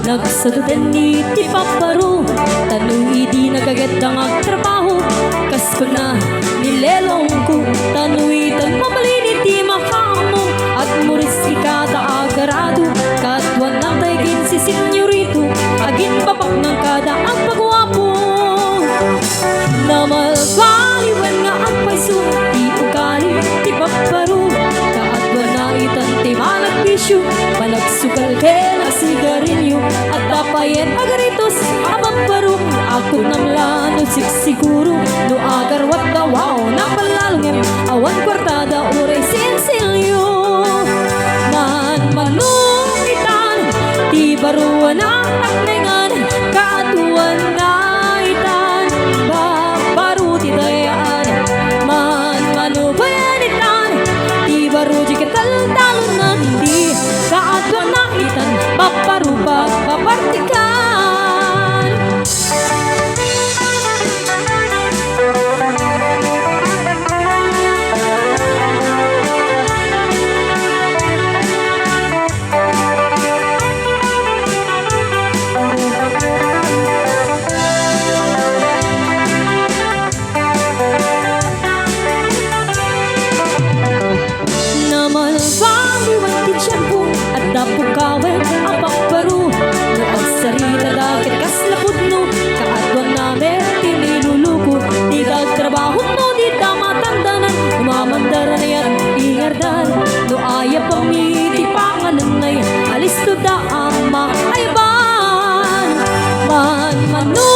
Nagsadudan ni ti paparo, tanong idi nagaget ang agtrabaho. Kas ko na nilelong ko, tanuitan mamalini ti makamo. At muris ikata agarado, katwan ng taigin si senyorito. Agin bapak ng kada ang pagwapo. Namalbaliwan nga ang paiso, ti ugali ti paparo. Kaatwan na itan ti malagbisyo, panagsukal kela sigarilyo. At tapayan agaritos abang ako namlano siguro. No agarwat dawaw na palalungem, awan kwartada uray sinsilyo. Man manungitan ti baruan ang takmengan, kaatuan na itan babaru ti dayaan. Man manubanitan ti baru di kataltalunan, di kaatuan na itan paparuba papartikan. Napukawen ang paparu, no ang sarita dagit kas lapudno. Kaadwan namin tiniluluko, di dagtrabaho no di tamatandanan. Umamandaran yan ingardan, no aya pamiti pangananay, alis to da ama ayban. Man manu